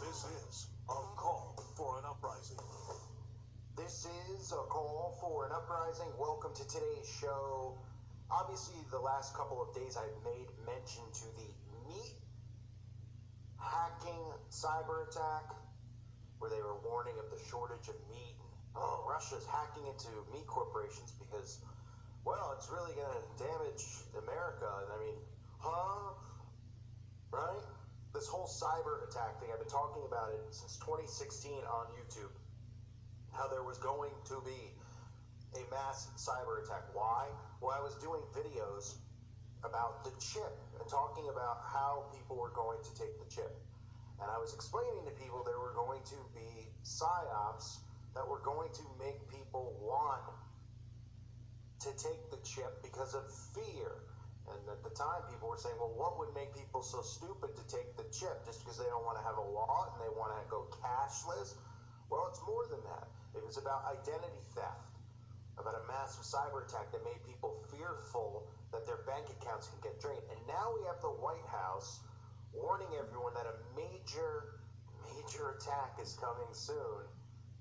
This is a call for an uprising. This is a call for an uprising. Welcome to today's show. Obviously, the last couple of days I've made mention to the meat hacking cyber attack, where they were warning of the shortage of meat. Oh, Russia's hacking into meat corporations because, well, it's really going to damage America. And I mean, right? This whole cyber attack thing, I've been talking about it since 2016 on YouTube. How there was going to be a mass cyber attack. Why? Well, I was doing videos about the chip and talking about how people were going to take the chip. And I was explaining to people there were going to be psyops that were going to make people want to take the chip because of fear. And at the time, people were saying, well, what would make people so stupid to take the chip? Just because they don't want to have a wallet and they want to go cashless? Well, it's more than that. It was about identity theft, about a massive cyber attack that made people fearful that their bank accounts can get drained. And now we have the White House warning everyone that a major attack is coming soon,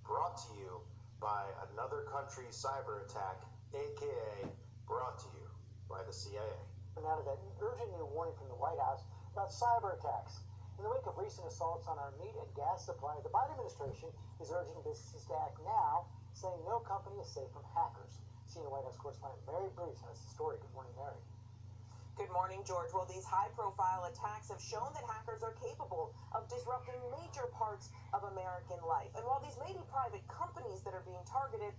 brought to you by another country's cyber attack, aka brought to you by the CIA. Now to that urgent new warning from the White House about cyber attacks. In the wake of recent assaults on our meat and gas supply, the Biden administration is urging businesses to act now, saying no company is safe from hackers. Senior White House correspondent Mary Bruce has the story. Good morning, Mary. Good morning, George. Well, these high-profile attacks have shown that hackers are capable of disrupting major parts of American life. And while these may be private companies that are being targeted,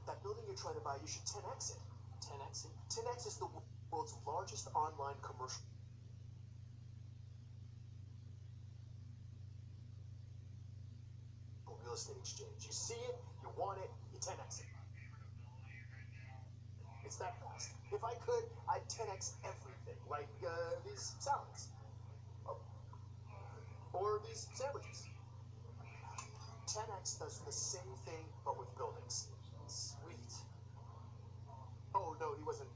that building you're trying to buy, you should 10x it. 10x it? 10x is the world's largest online commercial real estate exchange. You see it, you want it, you 10x it. It's that fast. If I could, I'd 10x everything, like these salads. Or these sandwiches. 10x does the same thing, but with buildings. Sweet. Oh, no, he wasn't.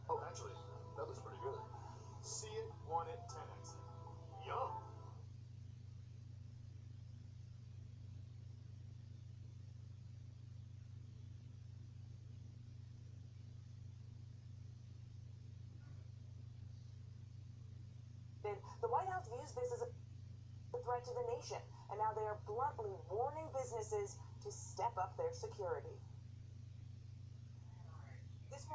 Oh, actually, that was pretty good. See it, want it, 10x. Yum. the White House views this as a threat to the nation, and now they are bluntly warning businesses to step up their security. This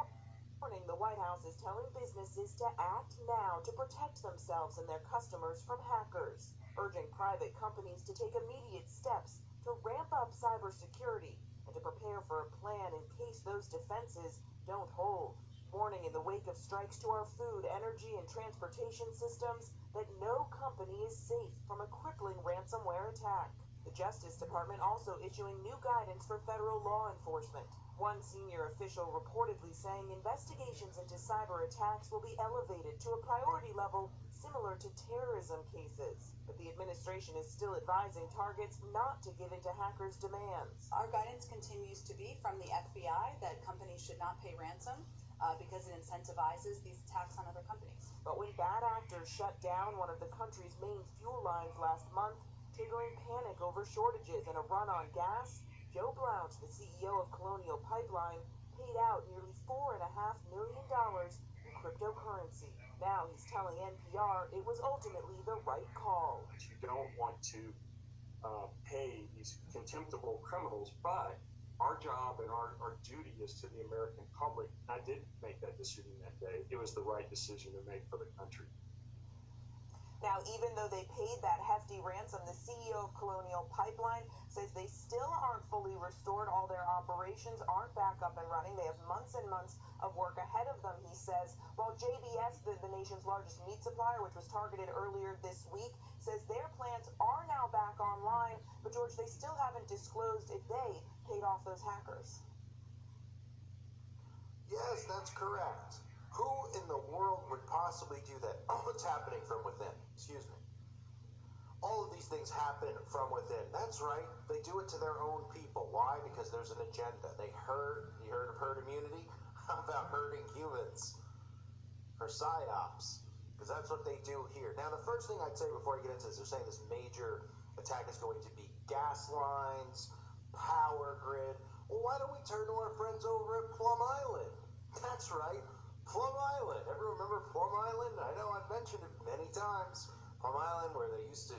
morning, the White House is telling businesses to act now to protect themselves and their customers from hackers, urging private companies to take immediate steps to ramp up cybersecurity and to prepare for a plan in case those defenses don't hold. Warning in the wake of strikes to our food, energy, and transportation systems that no company is safe from a crippling ransomware attack. The Justice Department also issuing new guidance for federal law enforcement. One senior official reportedly saying investigations into cyber attacks will be elevated to a priority level similar to terrorism cases. But the administration is still advising targets not to give in to hackers' demands. Our guidance continues to be from the FBI that companies should not pay ransom because it incentivizes these attacks on other companies. But when bad actors shut down one of the country's main fuel lines last month, triggering panic over shortages and a run on gas, Joe Blount, the CEO of Colonial Pipeline, paid out nearly $4.5 million in cryptocurrency. Now he's telling NPR it was ultimately the right call. You don't want to pay these contemptible criminals, but our job and our duty is to the American public. I did make that decision that day. It was the right decision to make for the country. Now, even though they paid that hefty ransom, the CEO of Colonial Pipeline says they still aren't fully restored. All their operations aren't back up and running. They have months and months of work ahead of them, he says. While JBS, the nation's largest meat supplier, which was targeted earlier this week, says their plants are now back online. But, George, they still haven't disclosed if they paid off those hackers. Yes, that's correct. Who in the world would possibly do that? Oh, it's happening from within. Excuse me. All of these things happen from within. That's right. They do it to their own people. Why? Because there's an agenda. You heard of herd immunity? How about herding humans? For PSYOPs. Because that's what they do here. Now, the first thing I'd say before I get into this, they're saying this major attack is going to be gas lines, power grid. Well, why don't we turn to our friends over at Plum Island? That's right. Plum Island. Ever remember Plum Island? I know I've mentioned it many times. Plum Island, where they used to,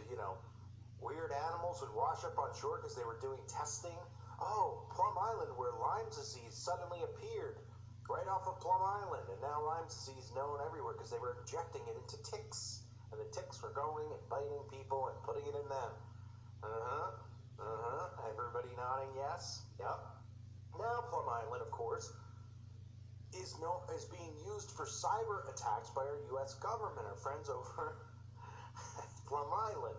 weird animals would wash up on shore because they were doing testing. Oh, Plum Island, where Lyme disease suddenly appeared right off of Plum Island. And now Lyme disease is known everywhere because they were injecting it into ticks. And the ticks were going and biting people and putting it in them. Everybody nodding yes? Yep. Now Plum Island, of course, is being used for cyber attacks by our U.S. government, our friends over at Plum Island.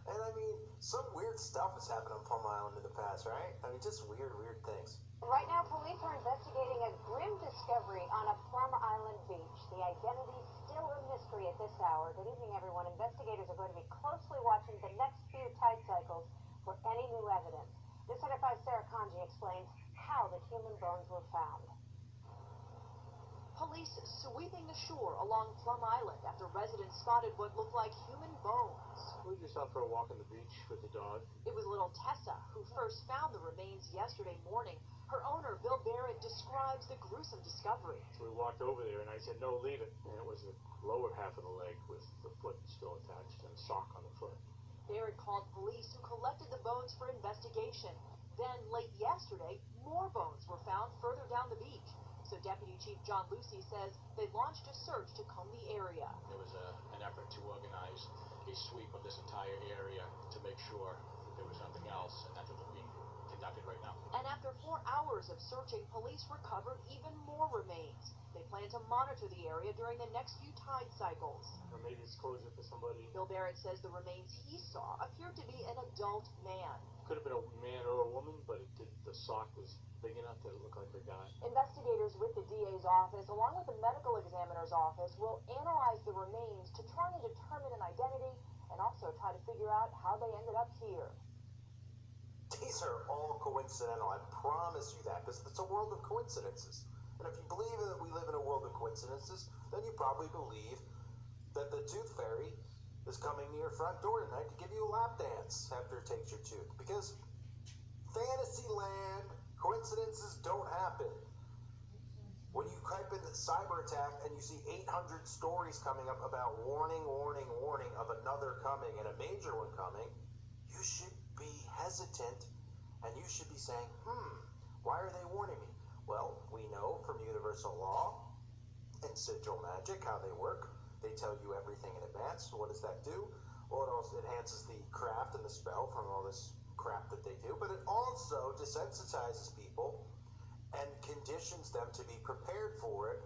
And I mean, some weird stuff has happened on Plum Island in the past, right? I mean, just weird things. Right now, police are investigating a grim discovery on a Plum Island beach. The identity still a mystery at this hour. Good evening, everyone. Investigators are going to be closely watching the next few tide cycles for any new evidence. This Center 5's Sarah Kanji explains how the human bones were found. Police sweeping the shore along Plum Island after residents spotted what looked like human bones. We were just out for a walk on the beach with the dog. It was little Tessa who first found the remains yesterday morning. Her owner, Bill Barrett, describes the gruesome discovery. So we walked over there and I said, no, leave it. And it was the lower half of the leg with the foot still attached and a sock on the foot. Barrett called police who collected the bones for investigation. Then, late yesterday, more bones were found further down the beach. So Deputy Chief John Lucy says they launched a search to comb the area. There was an effort to organize a sweep of this entire area to make sure that there was nothing else, and that's what's being conducted right now. And after 4 hours of searching, police recovered even more remains. They plan to monitor the area during the next few tide cycles. Or maybe it's closure for somebody. Bill Barrett says the remains he saw appeared to be an adult man. Could have been a man or a woman, but the sock was big enough that it looked like a guy. Investigators with the DA's office, along with the medical examiner's office, will analyze the remains to try and determine an identity and also try to figure out how they ended up here. These are all coincidental, I promise you that, because it's a world of coincidences. And if you believe that we live in a world of coincidences, then you probably believe that the tooth fairy is coming to your front door tonight to give you a lap dance after it takes your tooth. Because fantasy land, coincidences don't happen. When you type in the cyber attack and you see 800 stories coming up about warning of another coming and a major one coming, you should be hesitant and you should be saying, why are they warning me? Well, we know from universal law and sigil magic how they work. They tell you everything in advance. So what does that do? Well, it also enhances the craft and the spell from all this crap that they do, but it also desensitizes people and conditions them to be prepared for it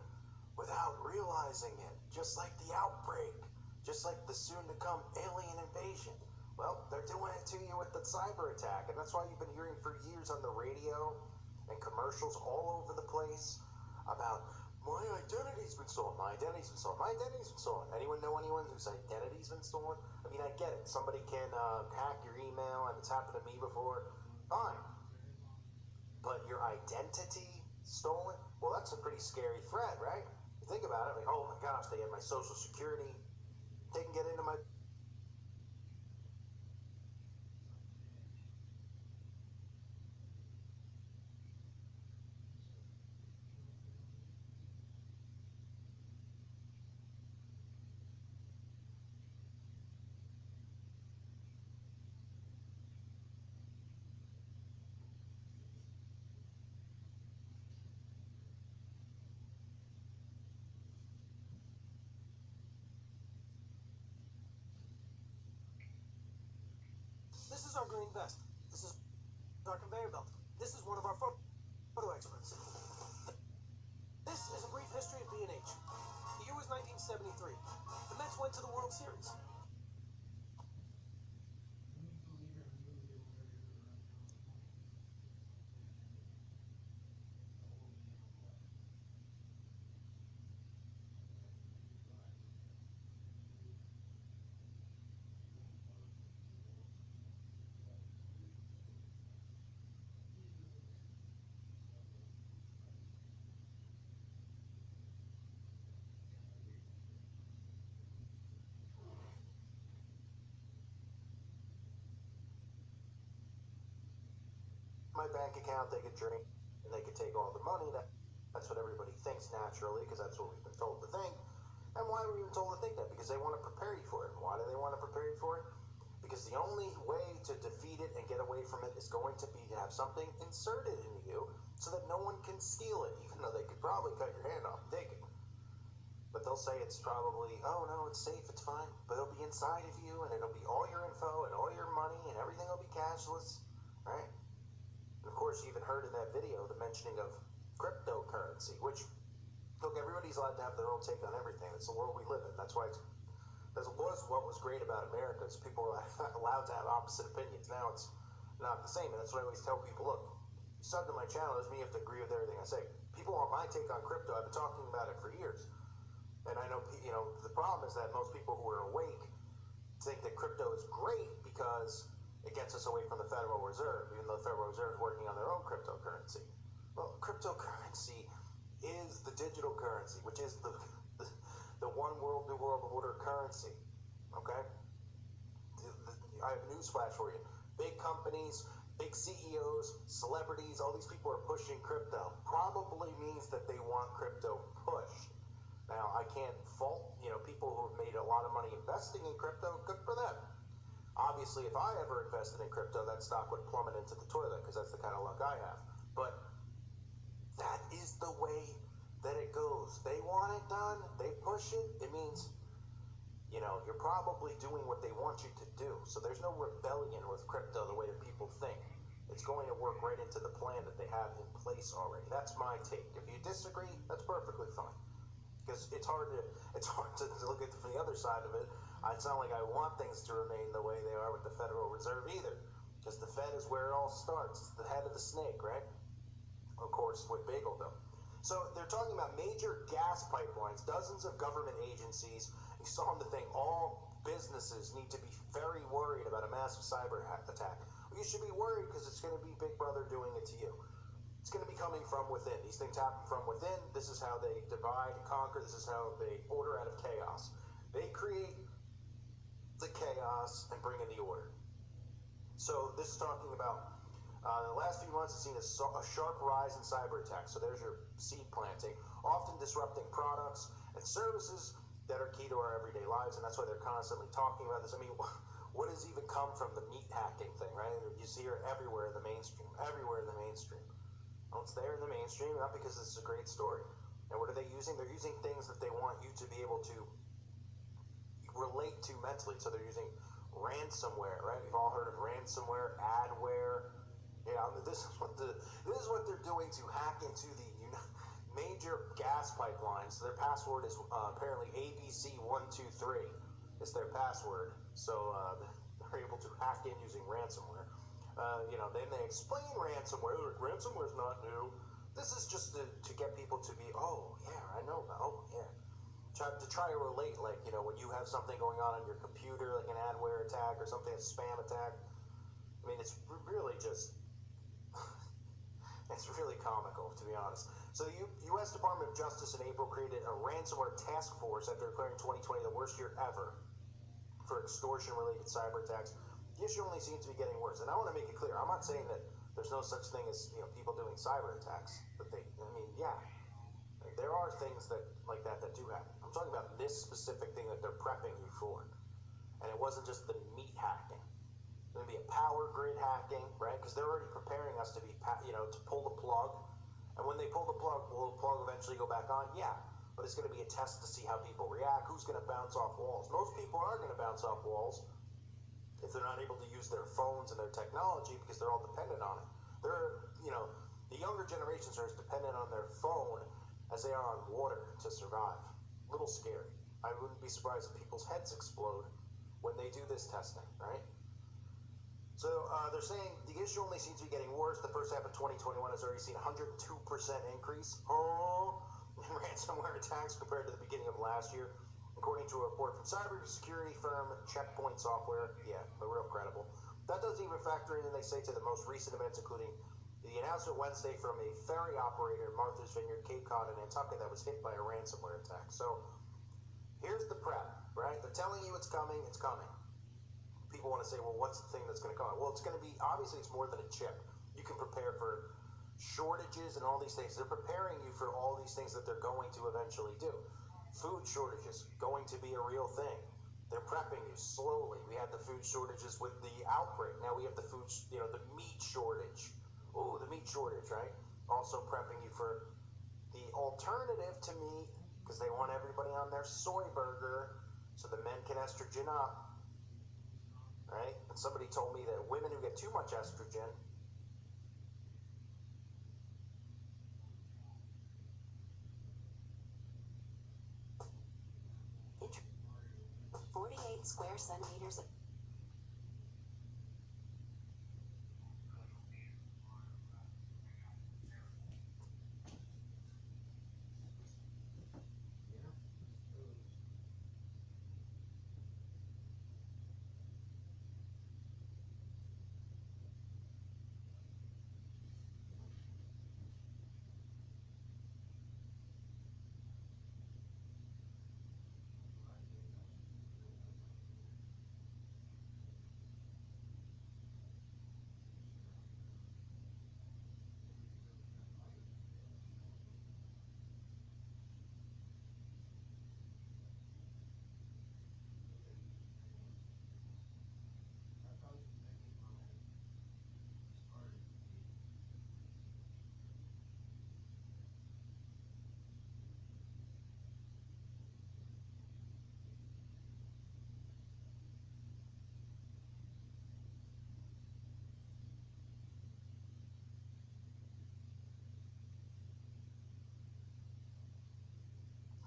without realizing it. Just like the outbreak, just like the soon-to-come alien invasion. Well, they're doing it to you with the cyber attack, and that's why you've been hearing for years on the radio and commercials all over the place about my identity's been stolen, my identity's been stolen, my identity's been stolen. Anyone know anyone whose identity's been stolen? I mean, I get it. Somebody can hack your email, and it's happened to me before. Fine. But your identity stolen? Well, that's a pretty scary threat, right? You think about it, like, oh my gosh, they have my social security. They can get into my... is our green vest. This is our conveyor belt. This is one of our photo experts. This is a brief history of B&H. The year was 1973. The Mets went to the World Series. My bank account, they could drink, and they could take all the money. That's what everybody thinks naturally, because that's what we've been told to think. And why were we even told to think that? Because they want to prepare you for it. Why do they want to prepare you for it? Because the only way to defeat it and get away from it is going to be to have something inserted into you so that no one can steal it, even though they could probably cut your hand off and take it. But they'll say it's probably, oh no, it's safe, it's fine. But it'll be inside of you, and it'll be all your info and all your money, and everything will be cashless, right? And of course, you even heard in that video the mentioning of cryptocurrency, which, look, everybody's allowed to have their own take on everything. It's the world we live in. That was what was great about America, is people were allowed to have opposite opinions. Now it's not the same, and that's what I always tell people. Look, you sub to my channel, doesn't mean you have to agree with everything I say. People want my take on crypto. I've been talking about it for years. And I know, the problem is that most people who are awake think that crypto is great because it gets us away from the Federal Reserve, even though the Federal Reserve is working on their own cryptocurrency. Well, cryptocurrency is the digital currency, which is the one world, new world order currency. Okay? I have a newsflash for you. Big companies, big CEOs, celebrities, all these people are pushing crypto. Probably means that they want crypto pushed. Now, I can't fault, people who have made a lot of money investing in crypto. Good for them. Obviously, if I ever invested in crypto, that stock would plummet into the toilet, because that's the kind of luck I have. But that is the way that it goes. They want it done. They push it. It means, you're probably doing what they want you to do. So there's no rebellion with crypto the way that people think. It's going to work right into the plan that they have in place already. That's my take. If you disagree, that's perfectly fine. Because it's hard to look at it from the other side of it. It's not like I want things to remain the way they are with the Federal Reserve either. Because the Fed is where it all starts. It's the head of the snake, right? Of course, with Bageldom. So they're talking about major gas pipelines, dozens of government agencies. You saw in the thing, all businesses need to be very worried about a massive cyber attack. Well, you should be worried because it's going to be Big Brother doing it to you. It's going to be coming from within. These things happen from within. This is how they divide and conquer. This is how they order out of chaos. They create the chaos and bring in the order. So this is talking about the last few months has seen a sharp rise in cyber attacks. So there's your seed planting, often disrupting products and services that are key to our everyday lives, and that's why they're constantly talking about this. I mean, what has even come from the meat hacking thing, right? You see it everywhere in the mainstream, Well, it's there in the mainstream, not because this is a great story. And what are they using? They're using things that they want you to be able to relate to mentally. So they're using ransomware, right? We've all heard of ransomware, adware. Yeah, this is what they're doing to hack into the major gas pipelines. So their password is apparently ABC123. It's their password. So they're able to hack in using ransomware. Then they explain ransomware. Ransomware's not new. This is just to get people to be, oh, yeah, I know about, oh, yeah. To try to relate, like, when you have something going on your computer, like an adware attack or something, a spam attack. I mean, it's really just, it's really comical, to be honest. So the U.S. Department of Justice in April created a ransomware task force after declaring 2020 the worst year ever for extortion-related cyber attacks. The issue only seems to be getting worse. And I want to make it clear, I'm not saying that there's no such thing as people doing cyber attacks. Yeah, there are things like that do happen. I'm talking about this specific thing that they're prepping you for. And it wasn't just the meat hacking. There's going to be a power grid hacking, right? Because they're already preparing us to be, to pull the plug. And when they pull the plug, will the plug eventually go back on? Yeah. But it's going to be a test to see how people react. Who's going to bounce off walls? Most people are going to bounce off walls. if they're not able to use their phones and their technology because they're all dependent on it. The younger generations are as dependent on their phone as they are on water to survive. A little scary. I wouldn't be surprised if people's heads explode when they do this testing, right? So they're saying the issue only seems to be getting worse. The first half of 2021 has already seen a 102% increase in ransomware attacks compared to the beginning of last year, according to a report from cybersecurity firm Checkpoint Software. Yeah, they're real credible. That doesn't even factor in, they say, to the most recent events, including the announcement Wednesday from a ferry operator in Martha's Vineyard, Cape Cod, in Nantucket that was hit by a ransomware attack. So here's the prep, right? They're telling you it's coming, it's coming. People want to say, well, what's the thing that's going to come? Well, it's going to be, obviously, it's more than a chip. You can prepare for shortages and all these things. They're preparing you for all these things that they're going to eventually do. Food shortages, going to be a real thing. They're prepping you slowly. We had the food shortages with the outbreak. Now we have the food, the meat shortage. Ooh, the meat shortage, right? Also prepping you for the alternative to meat, because they want everybody on their soy burger so the men can estrogen up. Right? And somebody told me that women who get too much estrogen 48 square centimeters of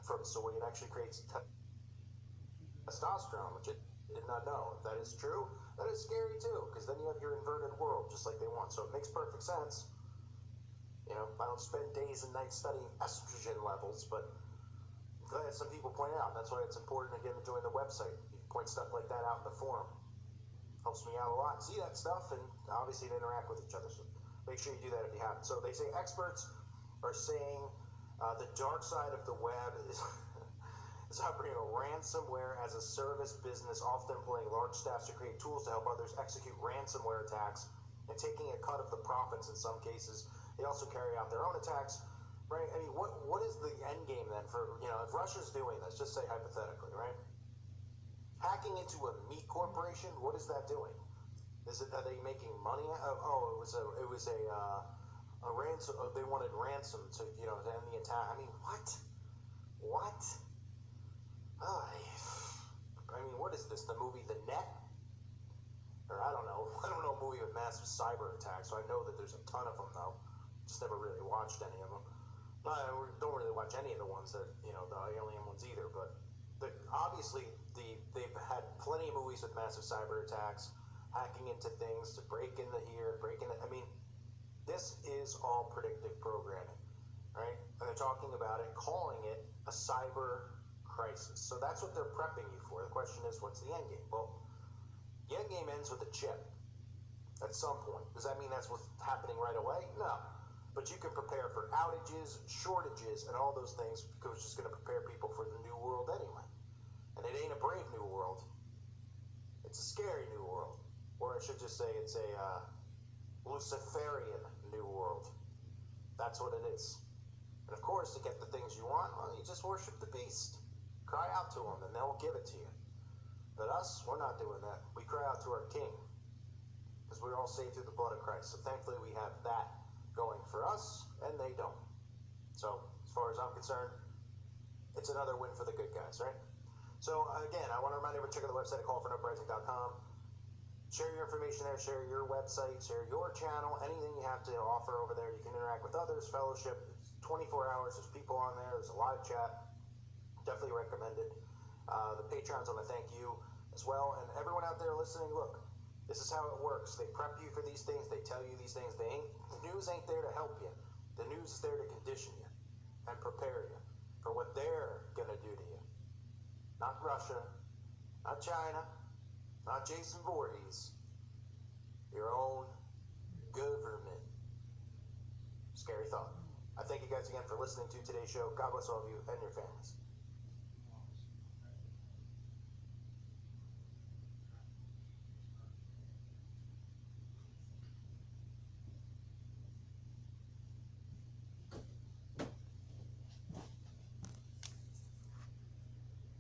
from soy, it actually creates testosterone, which I did not know. If that is true, that is scary too, because then you have your inverted world, just like they want. So it makes perfect sense. I don't spend days and nights studying estrogen levels, but I'm glad some people point it out. That's why it's important, again, to join the website. You can point stuff like that out in the forum. Helps me out a lot. See that stuff, and obviously to interact with each other. So make sure you do that if you haven't. So they say experts are saying the dark side of the web is operating a ransomware as a service business, often employing large staffs to create tools to help others execute ransomware attacks and taking a cut of the profits in some cases. They also carry out their own attacks, right? I mean, what is the end game then for, if Russia's doing this, just say hypothetically, right? Hacking into a meat corporation, what is that doing? Are they making money? It was a ransom. They wanted ransom to end the attack. I mean, what? I mean, what is this? The movie The Net? Or I don't know a movie with massive cyber attacks. So I know that there's a ton of them though. Just never really watched any of them. I don't really watch any of the ones that the alien ones either. But obviously they've had plenty of movies with massive cyber attacks, hacking into things to break into here, I mean. This is all predictive programming, right? And they're talking about it, calling it a cyber crisis. So that's what they're prepping you for. The question is, what's the end game? Well, the end game ends with a chip at some point. Does that mean that's what's happening right away? No. But you can prepare for outages, shortages, and all those things because it's just going to prepare people for the new world anyway. And it ain't a brave new world. It's a scary new world. Or I should just say it's a Luciferian new world. That's what it is. And of course, to get the things you want, well, you just worship the beast. Cry out to him and they'll give it to you. But us, we're not doing that. We cry out to our king because we're all saved through the blood of Christ. So thankfully we have that going for us and they don't. So as far as I'm concerned, it's another win for the good guys, right? So again, I want to remind everyone to check out the website at callforuprising.com. Share your information there, share your website, share your channel, anything you have to offer over there. You can interact with others, fellowship. It's 24 hours, there's people on there, there's a live chat. Definitely recommend it. The Patrons want to thank you as well. And everyone out there listening, look, this is how it works. They prep you for these things, they tell you these things. The news ain't there to help you. The news is there to condition you and prepare you for what they're going to do to you. Not Russia, not China, not Jason Voorhees, your own government. Scary thought. I thank you guys again for listening to today's show. God bless all of you and your families.